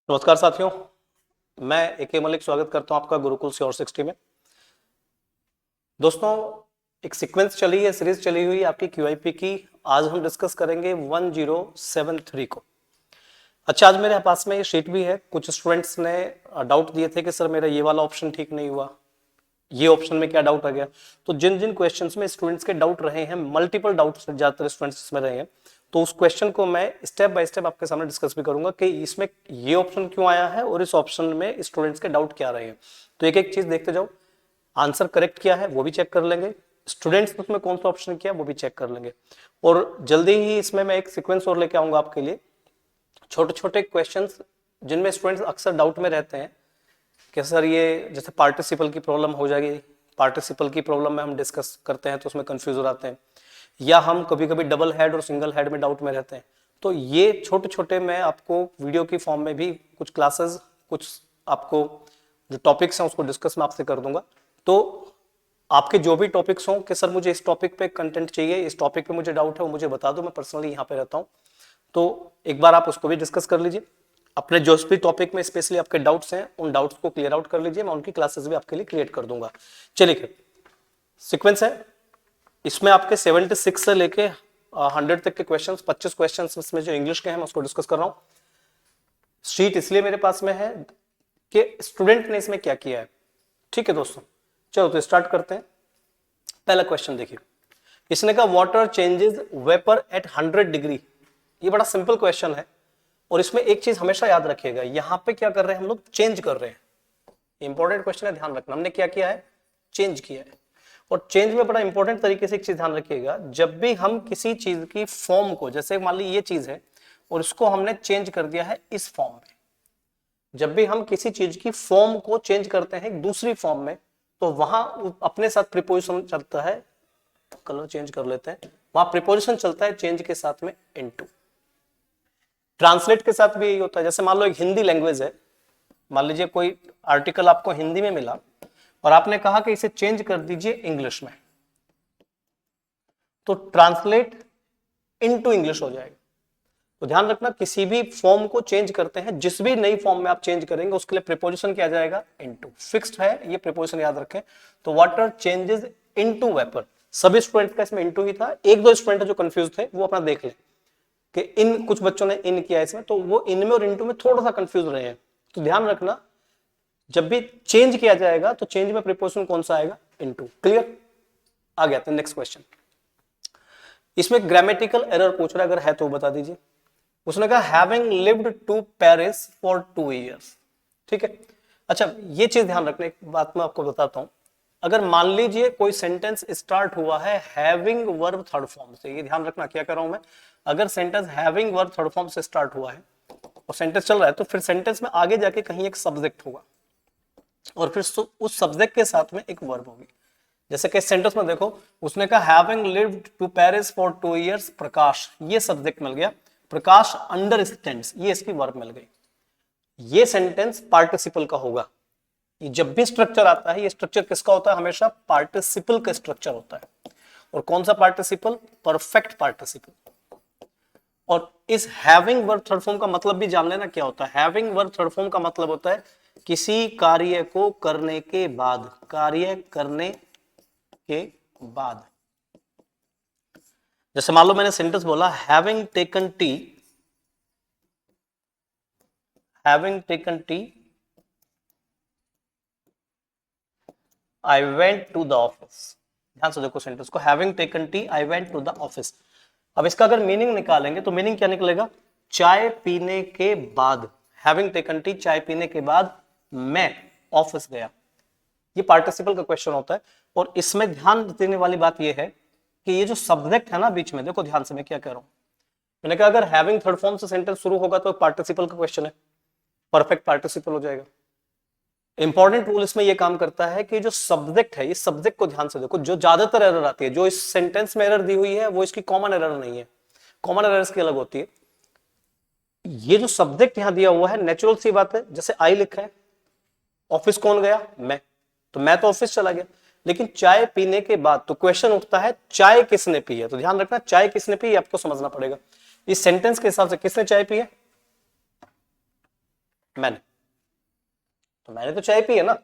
नमस्कार साथियों, मैं ए.के. मलिक स्वागत करता हूं आपका गुरुकुल श्योर 60 में। दोस्तों, एक सीक्वेंस चली है, सीरीज चली हुई आपकी क्यूआईपी की। आज हम डिस्कस करेंगे 1073 को। अच्छा, आज मेरे पास में ये शीट भी है। कुछ स्टूडेंट्स ने डाउट दिए थे कि सर मेरा ये वाला ऑप्शन ठीक नहीं हुआ, ये ऑप्शन में क्या डाउट आ गया। तो जिन जिन क्वेश्चंस में स्टूडेंट्स के डाउट रहे हैं, मल्टीपल डाउट्स ज्यादातर स्टूडेंट्स इसमें रहे हैं, तो उस क्वेश्चन को मैं स्टेप बाय स्टेप आपके सामने डिस्कस भी करूंगा कि इसमें ये ऑप्शन क्यों आया है और इस ऑप्शन में स्टूडेंट्स के डाउट क्या रहे हैं। तो एक एक चीज देखते जाओ, आंसर करेक्ट क्या है वो भी चेक कर लेंगे, स्टूडेंट्स उसमें कौन सा ऑप्शन किया वो भी चेक कर लेंगे। और जल्दी ही इसमें मैं एक सीक्वेंस और लेके आऊंगा आपके लिए, छोटे छोटे क्वेश्चंस जिनमें स्टूडेंट्स अक्सर डाउट में रहते हैं कि सर ये जैसे पार्टिसिपल की प्रॉब्लम हो जाएगी, पार्टिसिपल की प्रॉब्लम में हम डिस्कस करते हैं तो उसमें कंफ्यूज हो जाते हैं, या हम कभी कभी डबल हेड और सिंगल हेड में डाउट में रहते हैं। तो ये छोटे छोटे मैं आपको वीडियो की फॉर्म में भी कुछ क्लासेस, कुछ आपको जो टॉपिक्स हैं उसको डिस्कस मैं आपसे कर दूंगा। तो आपके जो भी टॉपिक्स हों कि सर मुझे इस टॉपिक पे कंटेंट चाहिए, इस टॉपिक पे मुझे डाउट है, वो मुझे बता दो, मैं पर्सनली यहाँ पे रहता हूँ। तो एक बार आप उसको भी डिस्कस कर लीजिए, अपने जो भी टॉपिक में स्पेशली आपके डाउट्स हैं उन डाउट्स को क्लियर आउट कर लीजिए, मैं उनकी क्लासेस भी आपके लिए क्रिएट कर दूंगा। चलिए, सीक्वेंस है, इसमें आपके 76 से लेके 100 तक के क्वेश्चंस, 25 क्वेश्चंस इसमें जो इंग्लिश के हैं मैं उसको डिस्कस कर रहा हूं। शीट इसलिए मेरे पास में है कि स्टूडेंट ने इसमें क्या किया है। ठीक है दोस्तों, चलो तो स्टार्ट करते हैं। पहला क्वेश्चन देखिए, इसने कहा water changes vapour eight 100 degree. ये बड़ा सिंपल क्वेश्चन है और इसमें एक चीज हमेशा याद रखिएगा, यहां पे क्या कर रहे हैं हम लोग, चेंज कर रहे हैं। इंपॉर्टेंट क्वेश्चन है, ध्यान रखना। हमने क्या किया है, चेंज किया है। और चेंज में बड़ा इंपॉर्टेंट तरीके से एक चीज ध्यान रखिएगा, जब भी हम किसी चीज की फॉर्म को, जैसे मान ली ये चीज है और इसको हमने चेंज कर दिया है इस फॉर्म में, जब भी हम किसी चीज की फॉर्म को चेंज करते हैं दूसरी फॉर्म में, तो वहां अपने साथ प्रीपोजिशन चलता है, कलर चेंज कर लेते हैं, वहां प्रीपोजिशन चलता है चेंज के साथ में इनटू। ट्रांसलेट के साथ भी यही होता है। जैसे मान लो एक हिंदी लैंग्वेज है, मान लीजिए कोई आर्टिकल आपको हिंदी में मिला और आपने कहा कि इसे चेंज कर दीजिए इंग्लिश में, तो ट्रांसलेट इनटू इंग्लिश हो जाएगा। तो ध्यान रखना, किसी भी फॉर्म को चेंज करते हैं, जिस भी नई फॉर्म में आप चेंज करेंगे उसके लिए प्रीपोजिशन क्या जाएगा, इनटू। फिक्स्ड है ये प्रीपोजिशन, याद रखें। तो वाटर चेंजेस इनटू वेपर, सभी स्टूडेंट का इसमें इनटू ही था। एक दो स्टूडेंट जो कंफ्यूज थे वो अपना देख लें कि इन, कुछ बच्चों ने इन किया इसमें, तो वो इनमें और इनटू में थोड़ा सा कंफ्यूज रहे हैं। तो ध्यान रखना, जब भी चेंज किया जाएगा तो चेंज में प्रीपोजिशन कौन सा आएगा, इनटू। क्लियर? आ गया। तो नेक्स्ट क्वेश्चन, इसमें ग्रामेटिकल एरर पूछ रहा है, अगर है तो बता दीजिए। उसने कहा having lived to Paris for 2 years। ठीक है, अच्छा ये चीज ध्यान रखना, एक बात मैं आपको बताता हूं। अगर मान लीजिए कोई सेंटेंस स्टार्ट हुआ है हैविंग वर्ब थर्ड फॉर्म से, ये ध्यान रखना क्या कर रहा हूं मैं, अगर sentence having verb third form से स्टार्ट हुआ है और सेंटेंस चल रहा है, तो फिर सेंटेंस में आगे जाके कहीं एक सब्जेक्ट होगा और फिर उस सब्जेक्ट के साथ में एक वर्ब होगी। जैसे कि सेंटेंस में देखो, उसने कहा having lived to Paris for 2 years Prakash, ये सब्जेक्ट मिल गया, प्रकाश अंडरस्टैंड्स, ये इसकी वर्ब मिल गई। ये सेंटेंस पार्टिसिपल का होगा। ये जब भी स्ट्रक्चर आता है, ये स्ट्रक्चर किसका होता है, हमेशा पार्टिसिपल का स्ट्रक्चर होता है। और कौन सा पार्टिसिपल, परफेक्ट पार्टिसिपल। और इस हैविंग वर्ब थर्ड फॉर्म का मतलब भी जान लेना क्या होता है। हैविंग वर्ब थर्ड फॉर्म का मतलब होता है किसी कार्य को करने के बाद, कार्य करने के बाद। जैसे मान लो मैंने सेंटेंस बोला having taken tea, having taken tea I went to the office. ध्यान से देखो सेंटेंस को, having taken tea I went to the office. अब इसका अगर मीनिंग निकालेंगे तो मीनिंग क्या निकलेगा, चाय पीने के बाद, हैविंग टेकन टी, चाय पीने के बाद मैं ऑफिस गया। ये पार्टिसिपल का क्वेश्चन होता है। और इसमें ध्यान देने वाली बात यह है कि ये जो सब्जेक्ट है ना बीच में, देखो ध्यान से मैं क्या कह रहा हूं। मैंने कहा अगर हैविंग थर्ड फॉर्म से सेंटेंस शुरू होगा तो पार्टिसिपल का क्वेश्चन है, परफेक्ट पार्टिसिपल हो जाएगा। इंपॉर्टेंट रूल इसमें यह काम करता है कि जो सब्जेक्ट है, इस सब्जेक्ट को ध्यान से देखो। जो ज्यादातर एरर आती है, जो इस सेंटेंस में एरर दी हुई है, वो इसकी कॉमन एरर नहीं है, कॉमन एरर इसकी अलग होती है। ये जो सब्जेक्ट यहां दिया हुआ है, नेचुरल सी बात है, जैसे आई लिखा है, ऑफिस कौन गया, मैं, तो मैं तो ऑफिस चला गया। लेकिन चाय पीने के बाद तो क्वेश्चन उठता है चाय किसने पी है। तो ध्यान रखना, चाय किसने पी आपको समझना पड़ेगा। इस सेंटेंस के हिसाब से किसने चाय पी है, मैंने, तो मैंने तो चाय पी है ना,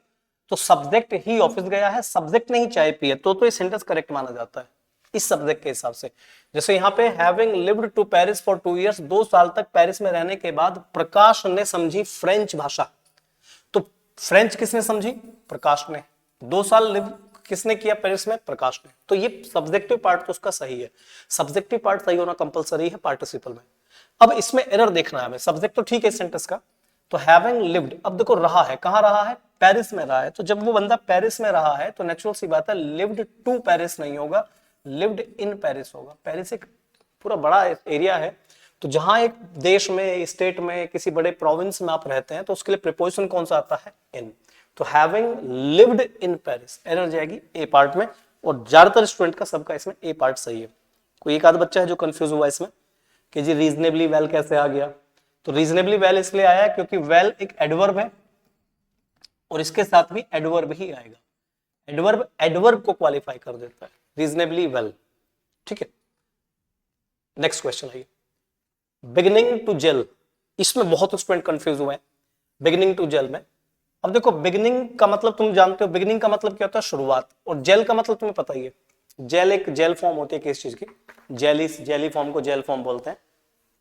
तो सब्जेक्ट ही ऑफिस गया है, सब्जेक्ट ने ही चाय पी है, तो ये सेंटेंस करेक्ट माना जाता है इस सब्जेक्ट के हिसाब से। जैसे यहाँ पे having lived to Paris for 2 years, 2 साल तक पेरिस में रहने के बाद प्रकाश ने समझी फ्रेंच भाषा। तो फ्रेंच किसने समझी? प्रकाश ने। 2 साल लिव किसने किया पेरिस में? प्रकाश ने। तो ये सब्जेक्टिव पार्ट तो उसका सही है, सब्जेक्टिव पार्ट सही होना कंपलसरी है पार्टिसिपल में। अब इसमें एरर देखना है हमें, सब्जेक्ट तो ठीक है सेंटेंस का, तो हैविंग लिव्ड, अब देखो रहा है, कहां रहा है? पेरिस में रहा है। तो जब वो बंदा पेरिस में रहा है तो नेचुरल सी बात है लिव्ड टू पेरिस नहीं होगा, लिव्ड इन पेरिस होगा। पेरिस एक पूरा बड़ा एरिया है, तो जहां एक देश में, स्टेट में, किसी बड़े प्रोविंस में आप रहते हैं तो उसके लिए प्रीपोजिशन कौन सा आता है? इन। तो having lived in Paris, error जाएगी ए पार्ट में, और ज्यादातर स्टूडेंट का सबका इसमें ए पार्ट सही है। कोई एक आध बच्चा है जो कंफ्यूज हुआ इसमें कि जी रीजनेबली वेल कैसे आ गया, तो रीजनेबली वेल इसलिए आया क्योंकि वेल एक एडवर्ब है और इसके साथ भी एडवर्ब ही आएगा, एडवर्ब एडवर्ब को क्वालिफाई कर देता है, रीजनेबली वेल। ठीक है, नेक्स्ट क्वेश्चन है बिगिनिंग टू जेल, इसमें बहुत स्टूडेंट कंफ्यूज हुए हैं बिगिनिंग टू जेल में। अब देखो बिगिनिंग का मतलब तुम जानते हो, बिगिनिंग का मतलब क्या होता है? शुरुआत, और जेल का मतलब तुम्हें पता ही है, जेल एक जेल फॉर्म होती है किस चीज की? जेली फॉर्म को जेल फॉर्म बोलते हैं।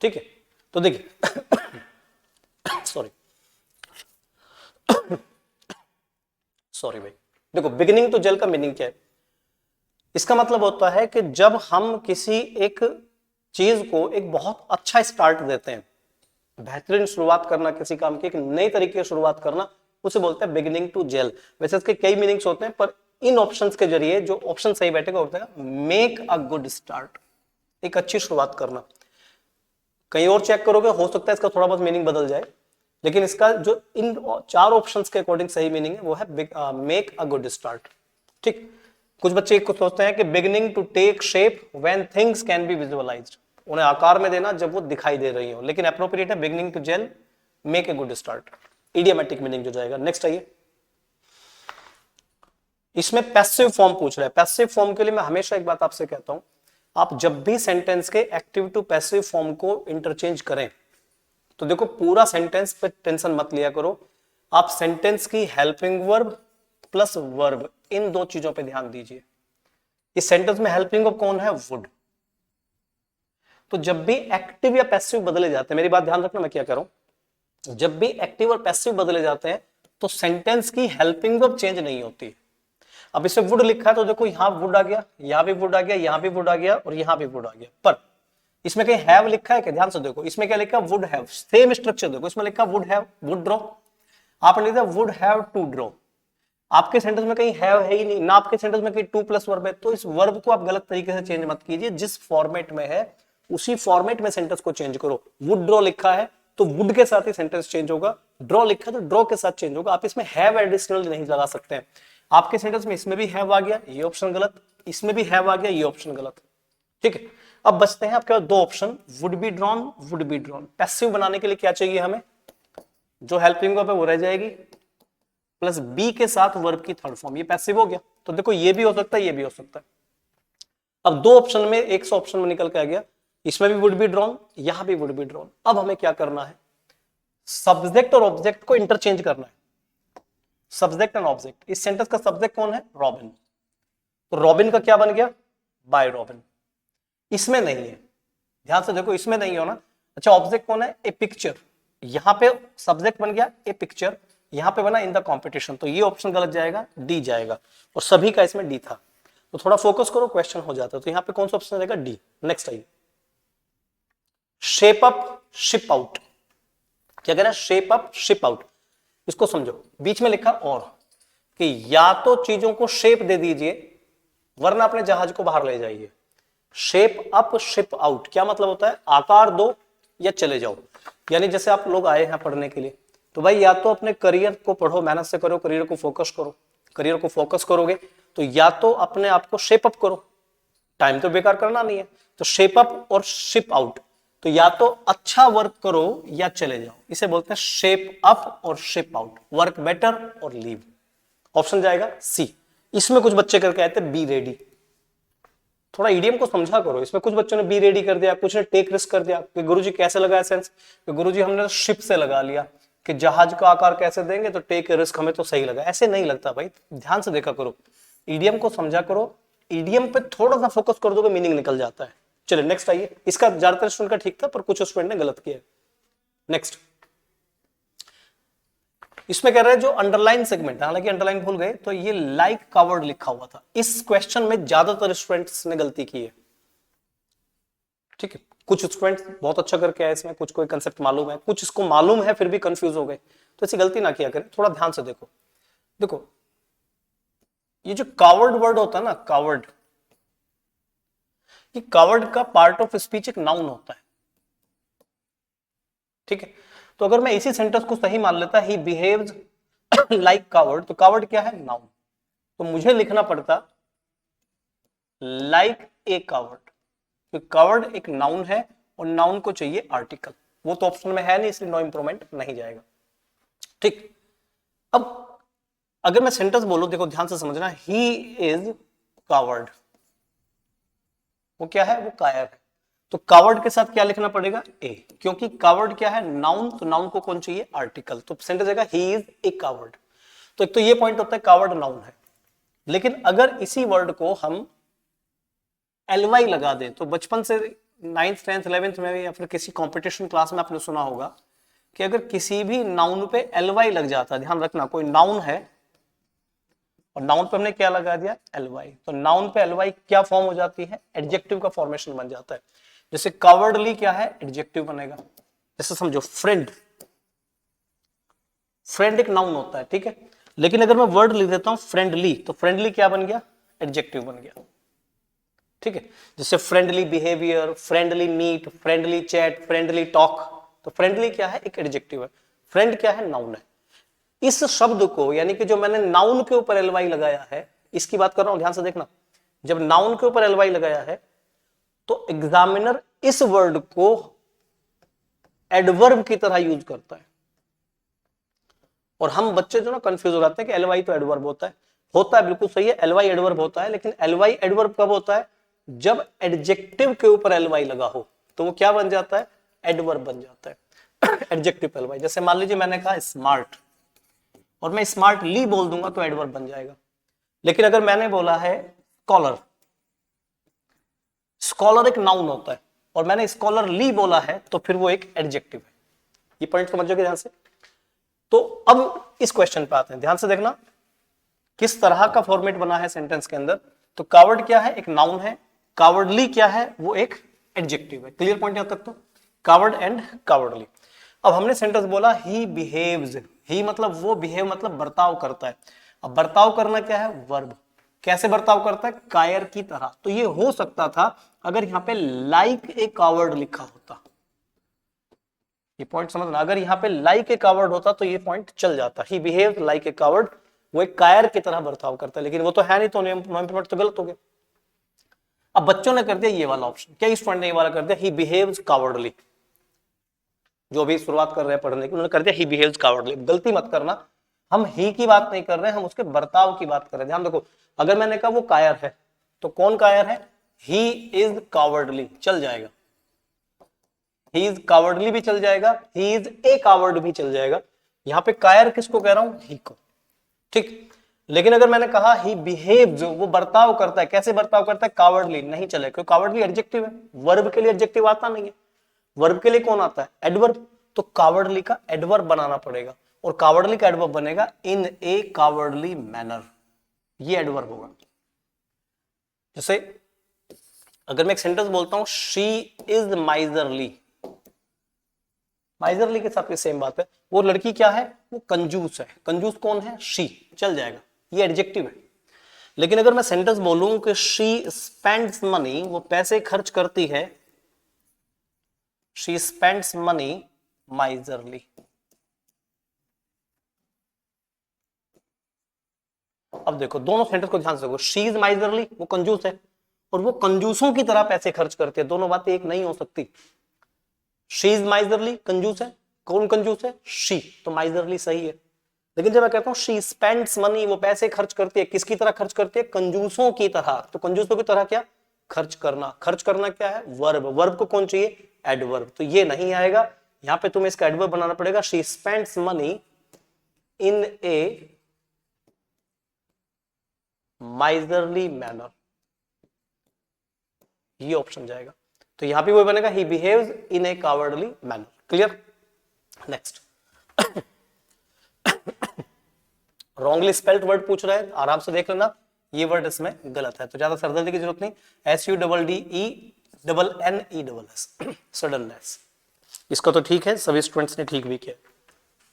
ठीक है, तो देखिए सॉरी सॉरी भाई, देखो बिगिनिंग टू जेल का मीनिंग क्या है? इसका मतलब होता है कि जब हम किसी एक चीज को एक बहुत अच्छा स्टार्ट देते हैं, बेहतरीन शुरुआत करना किसी काम की, एक नई तरीके से शुरुआत करना, उसे बोलते हैं बिगिनिंग टू जेल। वैसे इसके कई मीनिंग्स होते हैं, पर इन ऑप्शंस के जरिए जो ऑप्शन सही बैठेगा होता है मेक अ गुड स्टार्ट, एक अच्छी शुरुआत करना। कहीं और चेक करोगे हो सकता है इसका थोड़ा बहुत मीनिंग बदल जाए, लेकिन इसका जो इन 4 ऑप्शंस के अकॉर्डिंग सही मीनिंग है वो है मेक अ गुड स्टार्ट। ठीक, कुछ बच्चे कुछ सोचते हैं कि beginning to take shape when things can be visualised, उन्हें आकार में देना जब वो दिखाई दे रही हो, लेकिन एप्रोप्रिएट है beginning to gel, make a good start, idiomatic meaning जो जाएगा। नेक्स्ट आइए, इसमें पैसिव फॉर्म पूछ रहा है। पैसिव फॉर्म के लिए मैं हमेशा एक बात आपसे कहता हूं, आप जब भी सेंटेंस के एक्टिव टू पैसिव फॉर्म को इंटरचेंज करें तो देखो पूरा सेंटेंस पे टेंशन मत लिया करो, आप सेंटेंस की helping verb plus verb in 2 चीजों पे ध्यान दीजिए। इस सेंटेंस में हेल्पिंग वर्ब कौन है? वुड। तो जब भी एक्टिव या पैसिव बदले जाते हैं, मेरी बात ध्यान रखना मैं क्या कह रहा हूं, जब भी एक्टिव और पैसिव बदले जाते हैं तो सेंटेंस की हेल्पिंग वर्ब चेंज नहीं होती। अब इसमें वुड लिखा है तो देखो यहां वुड आ गया, यहां भी वुड आ गया, यहां भी वुड आ गया और यहां भी वुड आ गया, पर इसमें कहीं हैव लिखा है क्या? ध्यान से देखो, इसमें क्या लिखा? Would have. सेम स्ट्रक्चर देखो, इसमें लिखा वुड हैव, वुड ड्रॉ, आपने लिखा वुड हैव टू ड्रॉ। आपके सेंटेंस में कहीं हैव है ही नहीं ना, आपके सेंटेंस में कहीं टू प्लस वर्ब है, तो इस वर्ब को आप गलत तरीके से चेंज मत कीजिए, जिस फॉर्मेट में है उसी फॉर्मेट में सेंटेंस को चेंज करो। वुड ड्रॉ लिखा है तो वुड के साथ ही सेंटेंस चेंज होगा, ड्रॉ लिखा है तो ड्रॉ के साथ चेंज होगा। आप इसमें हैव एडिशनल नहीं लगा सकते हैं। आपके सेंटेंस में इसमें भी हैव आ गया, ये ऑप्शन गलत, इसमें भी हैव आ गया, ये ऑप्शन गलत। ठीक है, अब बचते हैं आपके पास 2 option, would be drawn, would be drawn. Passive बनाने के लिए क्या चाहिए हमें? जो हेल्पिंग वर्ब है वो रह जाएगी प्लस बी के साथ वर्ब की थर्ड फॉर्म, ये पैसिव हो गया। तो देखो ये भी हो सकता है, ये भी हो सकता है। अब 2 ऑप्शन में 100 ऑप्शन में निकल के आ गया, इसमें भी वुड बी ड्रॉन, यहां भी वुड बी ड्रॉन। अब हमें क्या करना है? सब्जेक्ट और ऑब्जेक्ट को इंटरचेंज करना है, सब्जेक्ट एंड ऑब्जेक्ट। इस सेंटेंस का सब्जेक्ट कौन है? रॉबिन, तो रॉबिन का क्या बन गया? By Robin. इसमें नहीं है, ध्यान से देखो, इसमें नहीं हो ना। अच्छा, ऑब्जेक्ट कौन है? ए पिक्चर, यहां पे सब्जेक्ट बन गया ए पिक्चर, यहां पे बना इन द कॉम्पिटिशन, तो ये ऑप्शन गलत जाएगा, डी जाएगा, और सभी का इसमें डी था। तो थोड़ा फोकस करो, क्वेश्चन हो जाता है। तो यहां पे कौन सा ऑप्शन रहेगा? डी। नेक्स्ट आइए, शेप अप शिप आउट। क्या कह रहा है? Shape up ship out. इसको समझो, बीच में लिखा और, कि या तो चीजों को शेप दे दीजिए वरना अपने जहाज को बाहर ले जाइए। शेप अप शिप आउट क्या मतलब होता है? आकार दो या चले जाओ। यानी जैसे आप लोग आए हैं पढ़ने के लिए, तो भाई या तो अपने करियर को पढ़ो, मेहनत से करो, करियर को फोकस करो। करियर को फोकस करोगे तो या तो अपने आप को शेप अप करो, टाइम तो बेकार करना नहीं है, तो शेप अप और शिप आउट, तो या तो अच्छा वर्क करो या चले जाओ। इसे बोलते हैं शेप अप और शिप आउट, वर्क बेटर और लीव। ऑप्शन जाएगा सी। इसमें कुछ बच्चे करके आए थे बी रेडी। थोड़ा ईडीएम को समझा करो, इसमें कुछ बच्चों ने बी रेडी कर दिया, कुछ ने टेक रिस्क कर दिया कि गुरुजी कैसे लगाया सेंस, कि गुरुजी हमने शिप से लगा लिया, कि जहाज का आकार कैसे देंगे, तो टेक रिस्क, हमें तो सही लगा। ऐसे नहीं लगता भाई, ध्यान से देखा करो, ईडीएम को समझा करो, ईडीएम पे थोड़ा सा फोकस कर दोगे मीनिंग निकल जाता है। चलिए नेक्स्ट आइए, इसका ज्यादातर स्टूडेंट का ठीक था पर कुछ स्टूडेंट ने गलत किया। नेक्स्ट, इसमें कह रहे हैं जो अंडरलाइन सेगमेंट, हालांकि अंडरलाइन भूल गए, तो ये लाइक कवर्ड लिखा हुआ था। इस क्वेश्चन में ज्यादातर स्टूडेंट्स ने गलती की है, ठीक है। कुछ स्टूडेंट्स बहुत अच्छा करके आए इसमें, कुछ कोई कंसेप्ट मालूम है, कुछ इसको मालूम है फिर भी कंफ्यूज हो गए, तो ऐसी गलती ना किया करें, थोड़ा ध्यान से देखो। देखो ये जो कावर्ड वर्ड होता है ना, कावर्ड, ये कावर्ड का पार्ट ऑफ स्पीच एक नाउन होता है, ठीक है। तो अगर मैं इसी सेंटेंस को सही मान लेता, ही बिहेव्स लाइक कावर्ड, तो कावर्ड क्या है, नाउन, तो मुझे लिखना पड़ता लाइक ए कावर्ड, तो कावर्ड एक नाउन है और नाउन को चाहिए आर्टिकल, वो तो ऑप्शन में है नहीं, इसलिए नो इंप्रूवमेंट नहीं जाएगा, ठीक। अब अगर मैं सेंटेंस बोलूं, देखो ध्यान से समझना, ही इज कावर्ड, वो क्या है, वो कायर है, तो कावर्ड के साथ क्या लिखना पड़ेगा, ए, क्योंकि कावर्ड क्या है, नाउन, तो नाउन को कौन चाहिए, आर्टिकल, तो सेंटेंस आएगा ही इज ए कावर्ड। तो एक तो ये पॉइंट होता है कावर्ड नाउन है, लेकिन अगर इसी वर्ड को हम एलवाई लगा दें, तो बचपन से 9th 10th 11th में या फिर किसी कंपटीशन क्लास में आपने सुना होगा कि अगर किसी भी नाउन पे एलवाई लग जाता है, ध्यान रखना, कोई नाउन है और नाउन पे हमने क्या लगा दिया, एलवाई, तो नाउन पे एलवाई क्या फॉर्म हो जाती है, एडजेक्टिव का फॉर्मेशन बन जाता है। जैसे कावर्डली क्या है, एडजेक्टिव बनेगा। जैसे समझो फ्रेंड, फ्रेंड एक नाउन होता है, ठीक है, लेकिन अगर मैं वर्ड लिख देता हूं फ्रेंडली, तो फ्रेंडली क्या बन गया, एडजेक्टिव बन गया, ठीक है। जैसे friendly behaviour, friendly meet, friendly chat, friendly talk, तो फ्रेंडली क्या है, एक एडजेक्टिव है, फ्रेंड क्या है, नाउन है। इस शब्द को, यानी कि जो मैंने नाउन के ऊपर एलवाई लगाया है, इसकी बात कर रहा हूं, ध्यान से देखना, जब नाउन के ऊपर एलवाई लगाया है तो एग्जामिनर इस वर्ड को एडवर्ब की तरह यूज करता है, और हम बच्चे जो ना कंफ्यूज हो जाते हैं कि एलवाई तो एडवर्ब होता है बिल्कुल सही है, एलवाई एडवर्ब होता है, लेकिन एलवाई एडवर्ब कब होता है, जब एडजेक्टिव के ऊपर एलवाई लगा हो, तो वो क्या बन जाता है, एडवर्ब बन जाता है। एडजेक्टिव एलवाई, जैसे मान लीजिए मैंने कहा स्मार्ट, और मैं स्मार्टली बोल दूंगा तो एडवर्ब बन जाएगा, लेकिन अगर मैंने बोला है स्कॉलर, स्कॉलर एक नाउन होता है, और मैंने स्कॉलरली बोला है तो फिर वो एक एडजेक्टिव है। ये पॉइंट समझोगे ध्यान से। तो अब इस क्वेश्चन पे आते हैं, ध्यान से देखना किस तरह का फॉर्मेट बना है सेंटेंस के अंदर। तो कावर्ड क्या है, एक नाउन है, कावर्डली क्या है, वो एक एडजेक्टिव है। क्लियर पॉइंट यहां तक, तो कावर्ड एंड कावर्डली। अब हमने सेंटेंस बोला ही बिहेव्स, ही मतलब वो, बिहेव मतलब बर्ताव करता है। अब बर्ताव करना क्या है, वर्ब, कैसे बर्ताव करता है, कायर की तरह। तो ये हो सकता था अगर यहां पे लाइक ए कावर्ड लिखा होता, ये पॉइंट समझना, अगर यहां पे लाइक ए कावर्ड होता तो ये पॉइंट चल जाता, he behaves like a coward, वो एक कायर की तरह बर्ताव करता है, लेकिन वो तो है नहीं, तो नो इंप्रूवमेंट तो गलत हो गया। अब बच्चों ने कर दिया ये वाला ऑप्शन, क्या स्टूडेंट ने ये वाला कर दिया, ही बिहेव्स कावर्डली, जो भी शुरुआत कर रहे हैं पढ़ने की, उन्होंने कर दिया ही बिहेव्स कावर्डली। गलती मत करना, हम ही की बात नहीं कर रहे हैं, हम उसके बर्ताव की बात कर रहे हैं। ध्यान देखो, अगर मैंने कहा वो कायर है, तो कौन कायर है, ही इज कावर्डली, चल जाएगा, ही इज कावर्डली भी चल जाएगा, ही इज ए कावर्ड भी चल जाएगा। यहां पे कायर किसको कह रहा हूं, ही को, ठीक। लेकिन अगर मैंने कहा ही बिहेव्स, वो बर्ताव करता है, कैसे बर्ताव करता है, कावर्डली, नहीं चले, क्योंकि कावर्डली एडजेक्टिव है, वर्ब के लिए एडजेक्टिव आता नहीं है, वर्ब के लिए कौन आता है, एडवर्ब, तो कावर्डली का एडवर्ब बनाना पड़ेगा, और कावर्डली का एडवर्ब बनेगा इन ए कावर्डली मैनर, ये एडवर्ब होगा। जैसे अगर मैं एक सेंटेंस बोलता हूं शी इज माइजरली, माइजरली के साथ भी सेम बात है, वो लड़की क्या है, वो कंजूस है, कंजूस कौन है, शी, चल जाएगा, ये एडजेक्टिव है। लेकिन अगर मैं सेंटेंस बोलूं कि शी स्पेंड्स मनी, वो पैसे खर्च करती है, शी स्पेंड्स मनी माइजरली, अब देखो दोनों सेंटेंस को ध्यान से देखो, शी इज माइजरली, वो कंजूस है, और वो कंजूसों की तरह पैसे खर्च करते हैं, दोनों बातें एक नहीं हो सकती। शी इज माइजरली, कंजूस है, कौन कंजूस है, शी, तो माइजरली सही है। लेकिन जब मैं कहता हूं शी स्पेंड्स मनी, वो पैसे खर्च करती है, किसकी तरह खर्च करती है, कंजूसों की तरह, तो कंजूसों की तरह क्या, खर्च करना, खर्च करना क्या है, वर्ब, वर्ब को कौन चाहिए, एडवर्ब, तो ये नहीं आएगा, यहां पे तुम्हें इसका एडवर्ब बनाना पड़ेगा, she spends money in A miserly manner, ये ऑप्शन जाएगा। तो यहां पे वो बनेगा he behaves in A cowardly manner. Clear? Next, wrongly spelled word पूछ रहे हैं, आराम से देख लेना, ये वर्ड इसमें गलत है, तो ज्यादा सरदर्दी की जरूरत नहीं। SUDDENNESS, सडननेस, इसका तो ठीक है, सभी स्टूडेंट्स ने ठीक भी किया,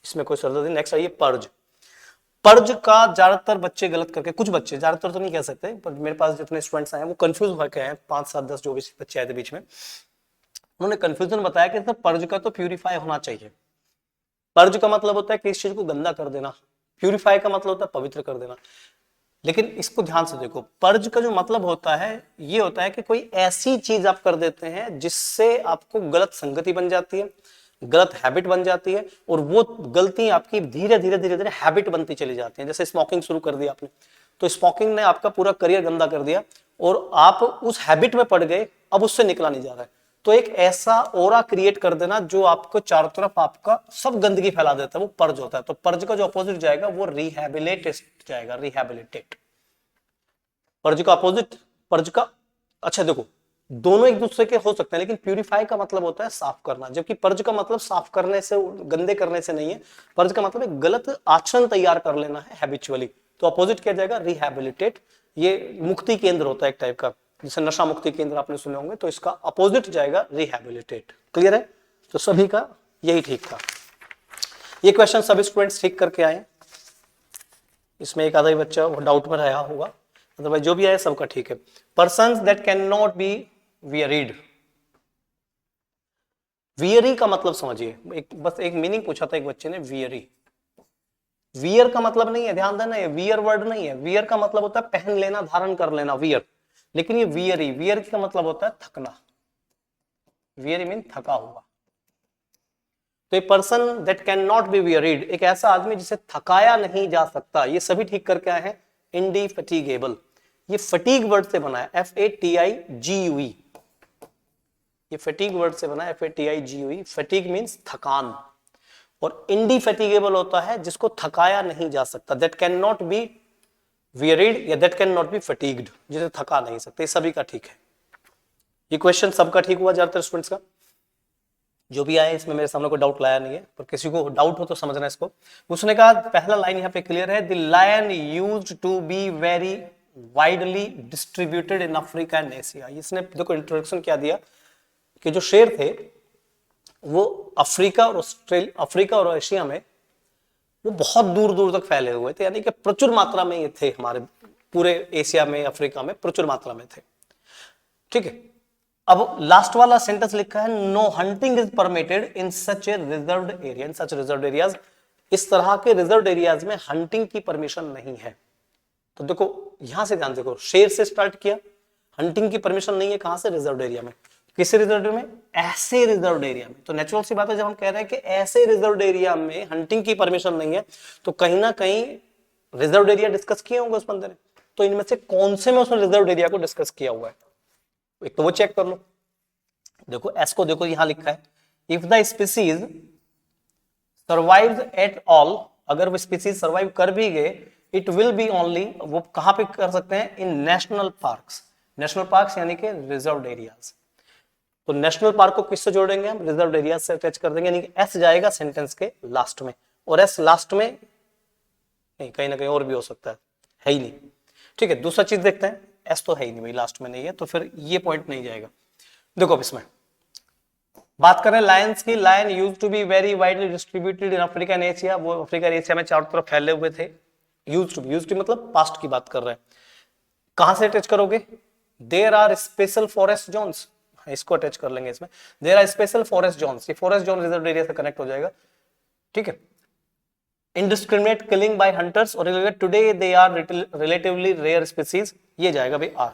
इसमें कोई सरदर्दी। नेक्स्ट आइए पर्ज। पर्ज का ज्यादातर बच्चे गलत करके, कुछ बच्चे, ज्यादातर तो नहीं कह सकते, पर मेरे पास जितने स्टूडेंट्स आए हैं वो कंफ्यूज होकर हैं, 5 7 10 जो भी बच्चे आए थे बीच में, उन्होंने कंफ्यूजन बताया कि पर्ज का तो प्यूरिफाई होना चाहिए। पर्ज का मतलब होता है किसी चीज को गंदा कर देना, प्यूरिफाई का मतलब होता है पवित्र कर देना। लेकिन इसको ध्यान से देखो, पर्ज का जो मतलब होता है ये होता है कि कोई ऐसी चीज आप कर देते हैं जिससे आपको गलत संगति बन जाती है, गलत हैबिट बन जाती है, और वो गलती आपकी धीरे धीरे धीरे धीरे हैबिट बनती चली जाती है। जैसे स्मोकिंग शुरू कर दी आपने, तो स्मोकिंग ने आपका पूरा करियर गंदा कर दिया और आप उस हैबिट में पड़ गए, अब उससे निकला नहीं जा रहा है। तो एक ऐसा ओरा क्रिएट कर देना जो आपको चारों तरफ आपका सब गंदगी फैला देता है, वो पर्ज होता है। तो पर्ज का जो अपोजिट जाएगा वो रिहैबिलिटेट जाएगा, रिहैबिलिटेट। पर्ज का अपोजिट, पर्ज का, अच्छा देखो दोनों एक दूसरे के हो सकते हैं, लेकिन प्यूरिफाई का मतलब होता है साफ करना, जबकि पर्ज का मतलब साफ करने से, गंदे करने से नहीं है। पर्ज का मतलब एक गलत आचरण तैयार कर लेना है हैबिचुअली। तो अपोजिट क्या जाएगा, रिहैबिलिटेट। ये मुक्ति केंद्र होता है एक टाइप का, जैसे नशा मुक्ति केंद्र आपने सुने होंगे, तो इसका अपोजिट जाएगा रिहैबिलिटेट। क्लियर है? तो सभी का यही ठीक था। ये क्वेश्चन सभी स्टूडेंट्स ठीक करके आए, इसमें एक आधा ही बच्चा डाउट में रहा होगा, अदरवाइज जो भी आया सबका ठीक है। Persons that can not be wearied, weary का मतलब समझिए, बस एक मीनिंग पूछा था एक बच्चे ने, वियरी। वियर का मतलब नहीं है, ध्यान देना, ये वियर वर्ड नहीं है। वियर का मतलब होता है पहन लेना, धारण कर लेना, वियर। लेकिन ये वियरी, वियर का मतलब होता है थकना, वियरी मीन थका हुआ। तो a person that can not be wearied, एक ऐसा आदमी जिसे थकाया नहीं जा सकता। ये सभी ठीक करके आए हैं। इंडिफेटिगेबल, ये फटीग वर्ड से बना है, FATIGUE, ये फटीग वर्ड से बना है, FATIGUE। फटीग मींस थकान, और इंडिफेटिगेबल होता है जिसको थकाया नहीं जा सकता, दैट कैन नॉट बी वियरीड या that can not B fatigued, जिसे थका नहीं सकते। सभी का ठीक है, ये क्वेश्चन सबका ठीक हुआ ज्यादातर स्टूडेंट्स का। जो भी आया इसमें मेरे सामने कोई डाउट लाया नहीं है, पर किसी को डाउट हो तो समझना इसको। उसने कहा पहला लाइन यहाँ पे क्लियर है, the lion used to be very widely distributed in Africa and Asia. इसने देखो इंट्रोडक्शन क्या दिया कि जो शेर थे वो अफ्रीका और एशिया में वो बहुत दूर दूर तक फैले हुए थे, यानी कि प्रचुर मात्रा में ये थे, हमारे पूरे एशिया में, अफ्रीका में प्रचुर मात्रा में थे। ठीक है, अब लास्ट वाला सेंटेंस लिखा है, no hunting is permitted in such a reserved area, in such reserved areas, इस तरह के रिजर्व्ड एरियाज में हंटिंग की परमिशन नहीं है। तो देखो यहां से ध्यान देखो, शेर से स्टार्ट किया, हंटिंग की परमिशन नहीं है, कहां से, रिजर्व्ड एरिया में। किस रिजर्व में, ऐसे रिजर्व्ड एरिया में। तो नेचुरल सी बात है, जब हम कह रहे हैं कि ऐसे रिजर्व्ड एरिया में हंटिंग की परमिशन नहीं है, तो कहीं ना कहीं रिजर्व्ड एरिया डिस्कस किए होंगे उस बंदे ने। तो इनमें से कौन से में उसने रिजर्व्ड एरिया को डिस्कस किया हुआ है, एक तो वो चेक कर लो। देखो एस को देखो, यहां लिखा है, if the species survives at all, अगर वो स्पीसीज सर्वाइव कर भी गए, इट विल बी ओनली, वो कहां पे कर सकते हैं, इन नेशनल पार्क्स। नेशनल पार्क्स यानी कि रिजर्व्ड एरियाज। तो नेशनल पार्क को किससे जोड़ेंगे हम, रिजर्व्ड एरिया से अटैच कर देंगे, यानी कि एस जाएगा सेंटेंस के लास्ट में, और एस लास्ट में नहीं, कहीं ना कहीं और भी हो सकता है ही नहीं। ठीक है, दूसरा चीज देखते हैं, एस तो है ही नहीं भाई, लास्ट में नहीं है, तो फिर ये पॉइंट नहीं जाएगा। देखो अब इसमें बात करें लायंस की, lion used to be very widely distributed in Africa and Asia, वो अफ्रीका और एशिया में चारों तरफ फैले हुए थे। यूज्ड टू मतलब पास्ट की बात कर रहे हैं। कहां से अटैच करोगे, there are special forest zones, इसको अटैच कर लेंगे इसमें, there are special forest zones, ये फॉरेस्ट जोन रिजर्व एरिया से कनेक्ट हो जाएगा। ठीक है, इंडिस्क्रिमिनेट किलिंग बाय हंटर्स और today they are relatively rare species, ये जाएगा भाई आर।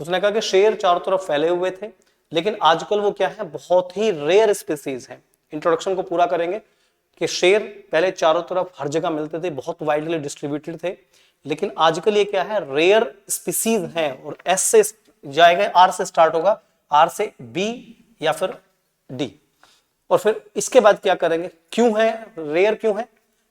उसने कहा कि शेर चारों तरफ फैले हुए थे, लेकिन आजकल वो क्या है, बहुत ही रेयर स्पीसीज है। इंट्रोडक्शन को पूरा करेंगे कि शेर पहले चारों तरफ हर जगह मिलते थे, बहुत वाइडली डिस्ट्रीब्यूटेड थे, लेकिन आजकल ये क्या है, रेयर स्पीसीज है। और एस से जाएगा, आर से स्टार्ट होगा, आर से बी या फिर डी। और फिर इसके बाद क्या करेंगे, क्यों है रेयर, क्यों है,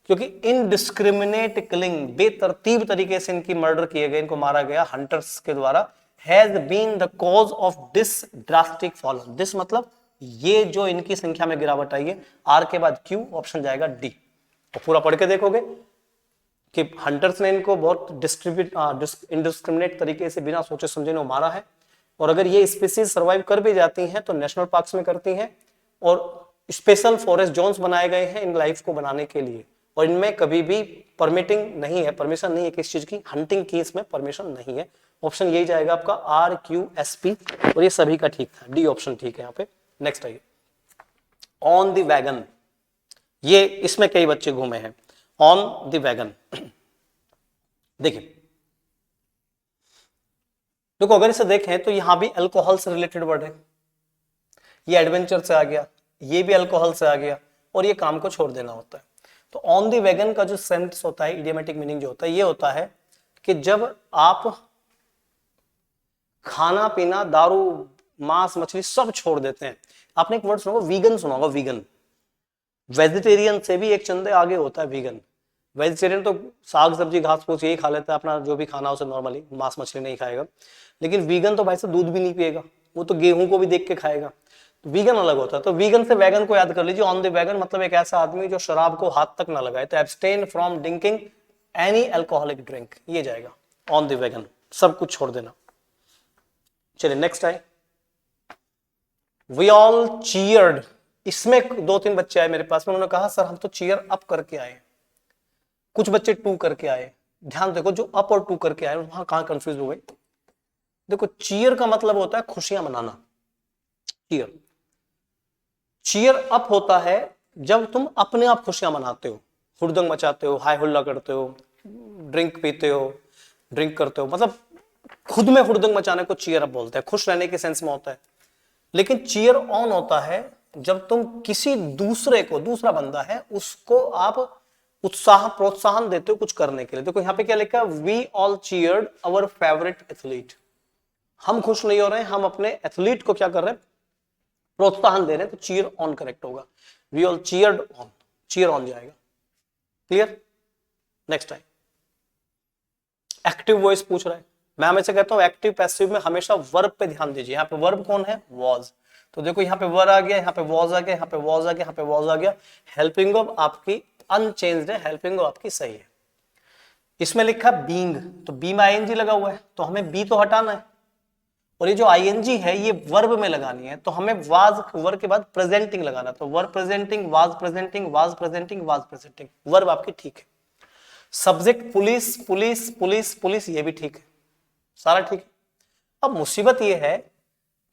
क्योंकि इनडिस्क्रिमिनेट किलिंग, बेतरतीब तरीके से इनकी मर्डर किए गए, इनको मारा गया हंटर्स के द्वारा, has been the cause of this drastic fall. This मतलब ये जो इनकी संख्या में गिरावट आई है, आर के बाद क्यू, ऑप्शन जाएगा डी। तो पूरा पढ़ के देखोगे कि हंटर्स ने इनको बहुत इनडिस्क्रिमिनेट तरीके से बिना सोचे समझे इनको मारा है, और अगर ये स्पीसीज सर्वाइव कर भी जाती हैं तो नेशनल पार्क्स में करती हैं, और स्पेशल फॉरेस्ट जोन्स बनाए गए हैं इन लाइफ को बनाने के लिए, और इनमें कभी भी परमिटिंग नहीं है, परमिशन नहीं है किस चीज की, हंटिंग की इसमें परमिशन नहीं है। ऑप्शन यही जाएगा आपका आर क्यू एस पी, और ये सभी का ठीक था, डी ऑप्शन ठीक है यहाँ पे। नेक्स्ट आइए, ऑन द वैगन, ये इसमें कई बच्चे घूमे हैं। ऑन द वैगन देखिए, देखो अगर इसे देखें तो यहां भी अल्कोहल से रिलेटेड वर्ड है, ये एडवेंचर से आ गया, ये भी अल्कोहल से आ गया, और ये काम को छोड़ देना होता है। तो ऑन द वैगन का जो सेंस होता है, इडियोमेटिक मीनिंग जो होता है, ये होता है कि जब आप खाना पीना, दारू, मांस मछली सब छोड़ देते हैं। आपने एक वर्ड सुना होगा वीगन, सुना होगा वीगन, वेजिटेरियन से भी एक चंदे आगे होता है वीगन। वेजिटेरियन तो साग सब्जी घास फूस यही खा लेता है, अपना जो भी खाना उसे नॉर्मली, मांस मछली नहीं खाएगा। लेकिन वीगन तो भाई साहब दूध भी नहीं पिएगा, वो तो गेहूं को भी देख के खाएगा। तो वीगन अलग होता है। तो वीगन से वैगन को याद कर लीजिए। ऑन द वैगन मतलब एक ऐसा आदमी जो शराब को हाथ तक ना लगाए, तो abstain from drinking any alcoholic drink, ये जाएगा ऑन द वैगन, सब कुछ छोड़ देना। चलिए नेक्स्ट आए, वी ऑल चीयर्ड। इसमें दो तीन बच्चे आए मेरे पास में, उन्होंने कहा सर हम तो चीयर अप करके आए, कुछ बच्चे टू करके आए। ध्यान देखो, जो अप और टू करके आए वहां कहां कंफ्यूज हो गए। देखो चीयर का मतलब होता है खुशियां मनाना, चीयर। चीयर अप होता है जब तुम अपने आप खुशियां मनाते हो, हुड़दंग मचाते हो, हाय हुल्ला करते हो, ड्रिंक पीते हो, ड्रिंक करते हो, मतलब खुद में हुड़दंग मचाने को चीयर अप बोलते हैं, खुश रहने के सेंस में होता है। लेकिन चीयर ऑन होता है जब तुम किसी दूसरे को, दूसरा बंदा है उसको आप उत्साह, प्रोत्साहन देते हो कुछ करने के लिए। देखो यहाँ पे क्या लिखा है, we all cheered our favourite athlete. हम खुश नहीं हो रहे हैं, हम अपने एथलीट को क्या कर रहे हैं, प्रोत्साहन दे रहे हैं, तो चीयर ऑन करेक्ट होगा। We all cheered on, cheer on जाएगा। Clear? Next time active voice पूछ रहा है, मैं हमेशा कहता हूं एक्टिव पैसिव में हमेशा वर्ब पे ध्यान दीजिए। यहाँ पे वर्ब कौन है, वॉज। तो देखो यहाँ पे वर आ गया, यहाँ पे वॉज आ गया, यहाँ पे वॉज आ गया, यहाँ पे वॉज आ गया। हेल्पिंग ऑफ आपकी अनचेंज्ड है, हेल्पिंग ऑफ आपकी सही है। इसमें लिखा बीइंग, तो बी में आईएनजी लगा हुआ है, तो हमें बी तो हटाना है, और ये जो आईएनजी है ये वर्ब में लगानी है, तो हमें वाज वर्ब के बाद प्रेजेंटिंग लगाना। तो verb presenting, was presenting, was presenting, was presenting, verb आपकी ठीक है। Subject police, police, police, police, ये भी ठीक है, सारा ठीक है। अब मुसीबत ये है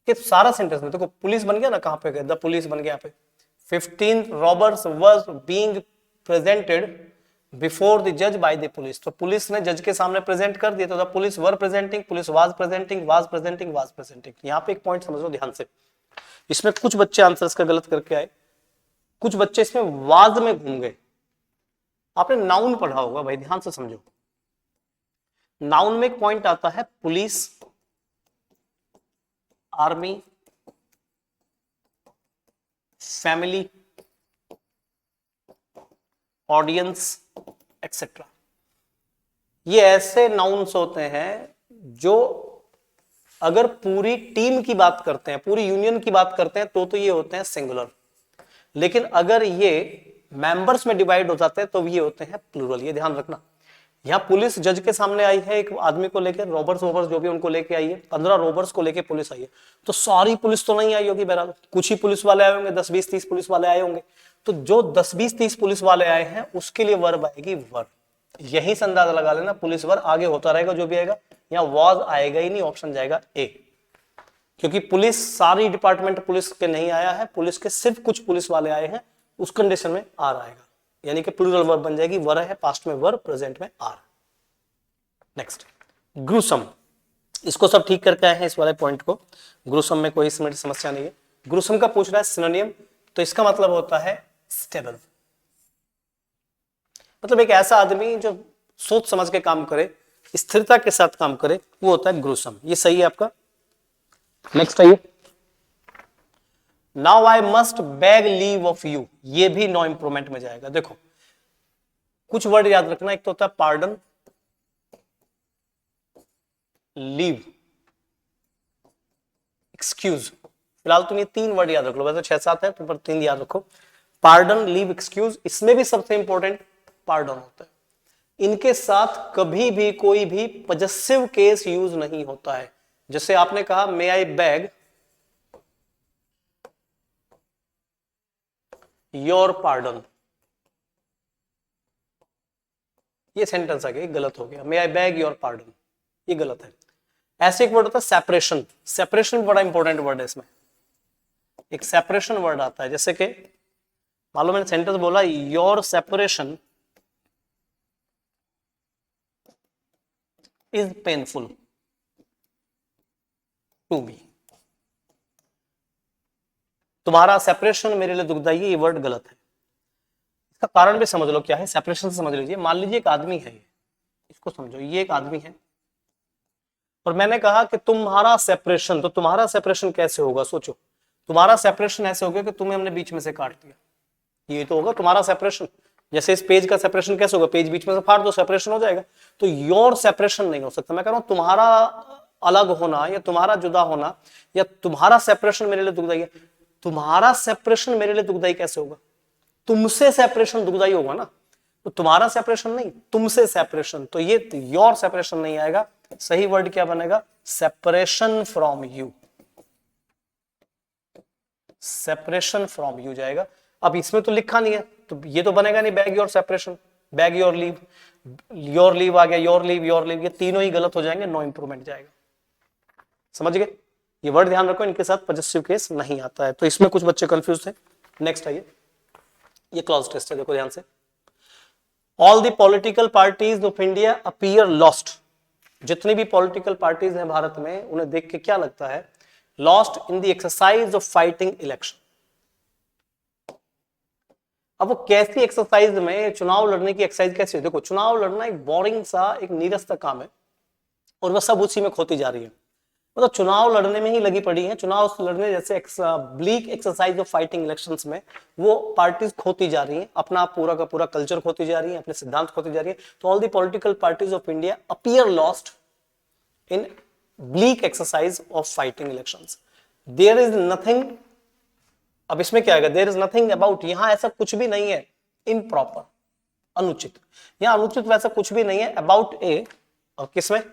कि सारा सेंटेंस में देखो पुलिस बन गया ना, कहां पे गए, द पुलिस बन गया यहाँ पे। 15 robbers was being presented before the जज बाय द पुलिस, तो पुलिस ने जज के सामने प्रेजेंट कर दिया, तो the police were presenting, police was presenting, was presenting, was presenting. यहाँ पे एक पॉइंट समझो ध्यान से, इसमें कुछ बच्चे आंसर्स का गलत करके आए, कुछ बच्चे इसमें वाज में घूम गए। आपने नाउन पढ़ा होगा भाई, ध्यान से समझो। नाउन में एक पॉइंट आता है police, army, family, audience etcetera. ये ऐसे नाउन्स होते हैं जो अगर पूरी टीम की बात करते हैं, पूरी यूनियन की बात करते हैं, तो ये होते हैं सिंगुलर। लेकिन अगर ये मेंबर्स में डिवाइड हो जाते हैं तो ये होते हैं प्लूरल। ये ध्यान रखना। यहाँ पुलिस जज के सामने आई है एक आदमी को लेकर, रॉबर्स वॉबर्स जो भी उनको लेके आई है, 15 रॉबर्स को लेके पुलिस आई है। तो सारी पुलिस तो नहीं आई होगी बहरहाल, कुछ ही पुलिस वाले आए होंगे, 10, 20, 30 पुलिस वाले आए होंगे। तो जो 10, 20, 30 पुलिस वाले आए हैं उसके लिए वर्ब आएगी वर। यही से अंदाजा लगा लेना, पुलिस वर आगे होता रहेगा जो भी आएगा। यहाँ वॉज आएगा ही नहीं, ऑप्शन जाएगा ए, क्योंकि पुलिस सारी डिपार्टमेंट पुलिस के नहीं आया है, पुलिस के सिर्फ कुछ पुलिस वाले आए हैं, उस कंडीशन में आर आएगा, यानी कि प्लूरल वर्ब बन जाएगी। वर है, पास्ट में वर, प्रेजेंट में आर। नेक्स्ट ग्रूसम, इसको सब ठीक करके आए हैं इस वाले पॉइंट को। ग्रूसम में कोई समस्या नहीं है। ग्रूसम का पूछ रहा है सिनोनियम, तो इसका मतलब होता है स्टेबल, मतलब एक ऐसा आदमी जो सोच समझ के काम करे, स्थिरता के साथ काम करे, वो होता है ग्रूसम। ये सही है आपका। नेक्स्ट आइए, now I must beg leave of you, ये भी नो इंप्रूवमेंट में जाएगा। देखो कुछ वर्ड याद रखना, एक तो होता है पार्डन, लीव, एक्सक्यूज। फिलहाल तुम ये 3 वर्ड याद रख लो, वैसे 6-7 है तो पर 3 याद रखो। पार्डन, लीव, एक्सक्यूज, इसमें भी सबसे इंपॉर्टेंट पार्डन होता है। इनके साथ कभी भी कोई भी पजेसिव केस यूज नहीं होता है। जैसे आपने कहा मे आई बैग योर पार्डन, ये सेंटेंस आ गया, गलत हो गया। मे आई बैग योर पार्डन, ये गलत है। ऐसे एक वर्ड होता है सेपरेशन, सेपरेशन बड़ा इंपॉर्टेंट वर्ड है। इसमें एक सेपरेशन वर्ड आता है, जैसे कि मान लो मैंने सेंटेंस बोला your separation is painful to me, तुम्हारा सेपरेशन मेरे लिए दुखदाई है, ये वर्ड गलत है। इसका कारण भी समझ लो क्या है, सेपरेशन से समझ लीजिए। मान लीजिए एक आदमी है, इसको समझो, ये एक आदमी है और मैंने कहा कि तुम्हारा सेपरेशन, तो तुम्हारा सेपरेशन कैसे होगा? सोचो, तुम्हारा सेपरेशन ऐसे होगा कि तुम्हें हमने बीच में से काट दिया, ये तो होगा तुम्हारा सेपरेशन। जैसे इस पेज का सेपरेशन कैसे होगा? पेज बीच में से फाड़ दो, सेपरेशन हो जाएगा। तो योर सेपरेशन नहीं हो सकता। मैं कह रहा हूं तुम्हारा अलग होना या तुम्हारा जुदा होना या तुम्हारा सेपरेशन मेरे लिए दुखदाई है। तुम्हारा सेपरेशन मेरे लिए दुखदाई कैसे होगा? तुमसे सेपरेशन दुखदाई होगा ना। तो तुम्हारा सेपरेशन नहीं, तुमसे सेपरेशन, तो ये योर सेपरेशन नहीं आएगा। सही वर्ड क्या बनेगा? Separation from you, separation from you जाएगा। अब इसमें तो लिखा नहीं है तो ये तो बनेगा नहीं beg your separation, beg your leave, your leave आ गया, योर लीव, ये तीनों ही गलत हो जाएंगे, नो इंप्रूवमेंट जाएगा। समझ गए? ये वर्ड ध्यान रखो, इनके साथ पॉजिटिव केस नहीं आता है। तो इसमें कुछ बच्चे कंफ्यूज थे। नेक्स्ट आइए, ये क्लॉज टेस्ट है, देखो ध्यान से। All the political parties of India appear lost, जितनी भी पॉलिटिकल पार्टीज हैं भारत में, उन्हें देख के क्या लगता है? Lost in the exercise of fighting election. अब वो कैसी एक्सरसाइज में, चुनाव लड़ने की एक्सरसाइज कैसी है? देखो चुनाव लड़ना एक बोरिंग सा, एक नीरस सा काम है और वह सब उसी में खोती जा रही है। मतलब चुनाव लड़ने में ही लगी पड़ी है। चुनाव लड़ने जैसे bleak exercise of fighting elections में वो पार्टीज खोती जा रही हैं, अपना पूरा का पूरा कल्चर खोती जा रही है, अपने सिद्धांत खोती जा रही है। तो all the political parties of India appear lost in bleak exercise of fighting elections. There is nothing, अब इसमें क्या आएगा? देयर इज नथिंग अबाउट, यहां ऐसा कुछ भी नहीं है इम्प्रॉपर, अनुचित। यहां अनुचित वैसा कुछ भी नहीं है। अबाउट ए, और किसमें?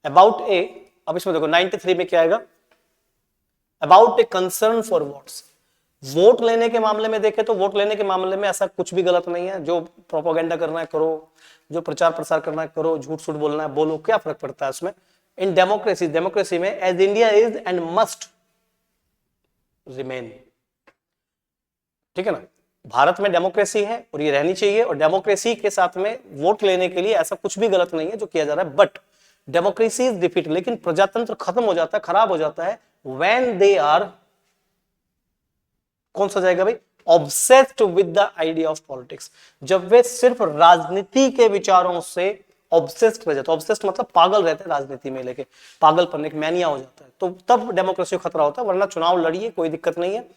अबाउट ए। अब इसमें देखो 93 में क्या आएगा? About a concern for votes. Vote लेने के मामले में देखें तो वोट लेने के मामले में ऐसा कुछ भी गलत नहीं है। जो प्रोपोगेंडा करना है करो, जो प्रचार प्रसार करना है करो, झूठ सूठ बोलना है बोलो, क्या फर्क पड़ता है उसमें? इन डेमोक्रेसी, डेमोक्रेसी में as India is and must remain, ठीक है ना। भारत में डेमोक्रेसी है और ये रहनी चाहिए, और डेमोक्रेसी के साथ में वोट लेने के लिए ऐसा कुछ भी गलत नहीं है जो किया जा रहा है। बट डेमोक्रेसी इज डिफीट, लेकिन प्रजातंत्र खत्म हो जाता है, खराब हो जाता है व्हेन दे आर, कौन सा जाएगा भाई? Obsessed with the idea of politics. जब वे सिर्फ राजनीति के विचारों से ऑब्सेस्ड रह जाते, ऑब्सेस्ड मतलब पागल रहते हैं राजनीति में लेके, पागल पन्ने की मैनिया हो जाता है, तो तब डेमोक्रेसी को खतरा होता है। वरना चुनाव लड़िए, कोई दिक्कत नहीं है,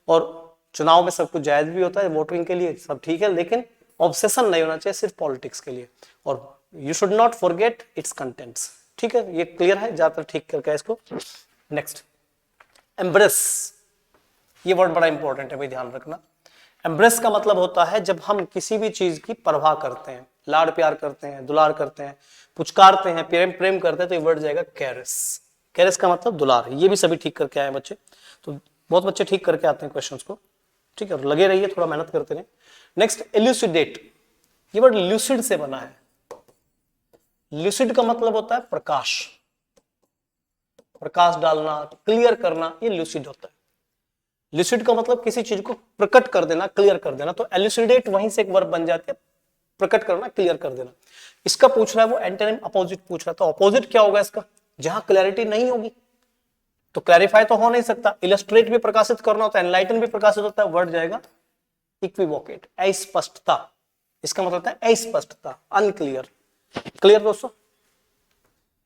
और चुनाव में सब कुछ जायज भी होता है, वोटिंग के लिए सब ठीक है, लेकिन ऑब्सेशन नहीं होना चाहिए सिर्फ पॉलिटिक्स के लिए। और you should not forget it's contents, ठीक है? ये क्लियर है, ज्यादातर ठीक करके इसको। नेक्स्ट, एम्ब्रेस, ये वर्ड बड़ा इंपॉर्टेंट है भाई, ध्यान रखना। एम्ब्रेस का मतलब होता है जब हम किसी भी चीज की परवाह करते हैं, लाड़ प्यार करते हैं, दुलार करते हैं, पुचकारते हैं, प्रेम प्रेम करते हैं, तो ये वर्ड जाएगा कैरस। कैरस का मतलब दुलार है। ये भी सभी ठीक करके आए बच्चे, तो बहुत बच्चे ठीक करके आते हैं क्वेश्चंस को, ठीक है? लगे रहिए, थोड़ा मेहनत करते रहिए। नेक्स्ट, एल्यूसिडेट, ये वर्ड ल्यूसिड से बना है। ल्यूसिड का मतलब होता है प्रकाश, प्रकाश डालना, क्लियर करना, ये ल्यूसिड होता है। ल्यूसिड का मतलब किसी चीज को प्रकट कर देना, क्लियर कर देना। तो एल्यूसिडेट वहीं से एक वर्ब बन जाती है, प्रकट करना, क्लियर कर देना। इसका पूछ रहा है वो एंटोनिम, अपोजिट पूछ रहा है, तो अपोजिट क्या होगा इसका? जहां क्लैरिटी नहीं होगी तो क्लैरिफाई तो हो नहीं सकता। इलस्ट्रेट भी प्रकाशित करना होता है, एनलाइटन भी प्रकाशित होता है, वर्ड जाएगा इक्विवोकेट, अस्पष्टता। इसका मतलब होता है अस्पष्टता, अनक्लियर। क्लियर दोस्तों?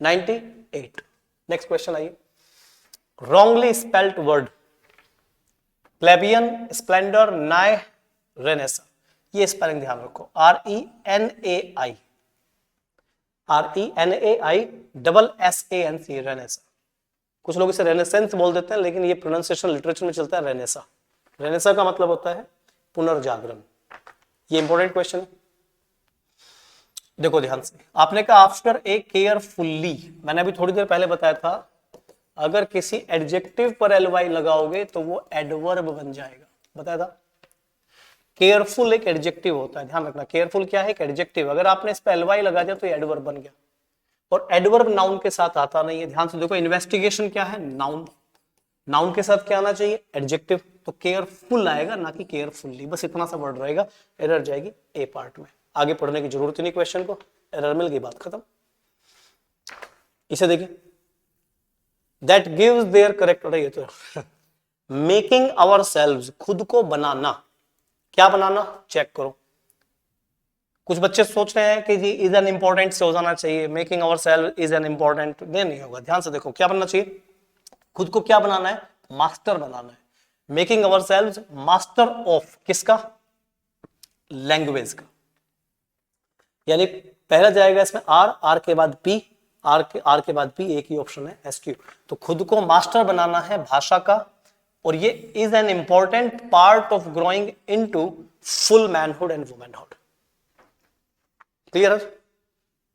98। नेक्स्ट क्वेश्चन आइए। Wrongly spelled word, plebeian, Splendor, नाय, रेनेसा। ये स्पेलिंग ध्यान रखो, RENAI, RENAI रेनेसा। कुछ लोग इसे रेनेसेंस बोल देते हैं, लेकिन ये प्रोनाउंसिएशन लिटरेचर में चलता है रेनेसा। रेनेसा का मतलब होता है पुनर्जागरण। ये इंपॉर्टेंट क्वेश्चन है, देखो ध्यान से। आपने कहा आफ्टर ए केयरफुल्ली, मैंने अभी थोड़ी देर पहले बताया था अगर किसी एडजेक्टिव पर एलवाई लगाओगे तो वो एडवर्ब बन जाएगा, बताया था। केयरफुल एक एडजेक्टिव होता है, ध्यान रखना। केयरफुल क्या है? एक एडजेक्टिव। अगर आपने इस पर एलवाई लगा दिया तो ये एडवर्ब बन गया, और एडवर्ब नाउन के साथ आता नहीं है। ध्यान से देखो, इन्वेस्टिगेशन क्या है? नाउन। नाउन के साथ क्या आना चाहिए? एडजेक्टिव। तो केयरफुल आएगा, ना कि केयरफुल्ली। बस इतना सा वर्ड रहेगा, एरर जाएगी ए पार्ट में। आगे पढ़ने की जरूरत ही नहीं क्वेश्चन को, एरर मिल गई, बात खत्म। इसे देखिए, दैट गिव्स देयर करेक्ट, ये तो मेकिंग आवर सेल्व्स, खुद को बनाना। क्या बनाना? चेक करो। कुछ बच्चे सोच रहे हैं कि जी इज एन इंपॉर्टेंट से हो जाना चाहिए, making ourselves is an important, नहीं होगा। ध्यान से देखो, क्या बनना चाहिए? खुद को क्या बनाना है? मास्टर बनाना है। Making our selves master of किसका? लैंग्वेज का। यानी पहला जाएगा इसमें आर, आर के बाद पी, आर के बाद पी, एक ही ऑप्शन है एसक्यू। तो खुद को मास्टर बनाना है भाषा का, और ये is an important part of growing into full manhood and womanhood. Clear?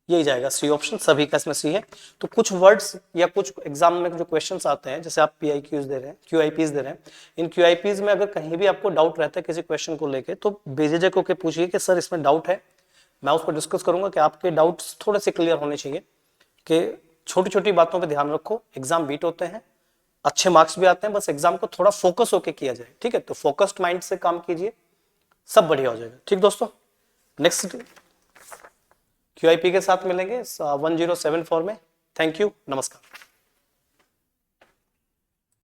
यही जाएगा सी ऑप्शन, सभी का इसमें सी है। तो कुछ वर्ड्स या कुछ एग्जाम में जो क्वेश्चंस आते हैं, जैसे आप PIQs दे रहे हैं, QIPs दे रहे हैं, इन QIPs में अगर कहीं भी आपको डाउट रहता है किसी क्वेश्चन को लेके, तो बेझिझक होकर पूछिए कि सर इसमें डाउट है, मैं उसको डिस्कस करूंगा कि आपके डाउट्स थोड़े से क्लियर होने चाहिए। कि छोटी छोटी बातों पर ध्यान रखो, एग्जाम बीट होते हैं, अच्छे मार्क्स भी आते हैं, बस एग्जाम को थोड़ा फोकस होकर किया जाए, ठीक है? तो फोकस्ड माइंड से काम कीजिए, सब बढ़िया हो जाएगा। ठीक दोस्तों, नेक्स्ट QIP के साथ मिलेंगे 1074 में। थैंक यू, नमस्कार।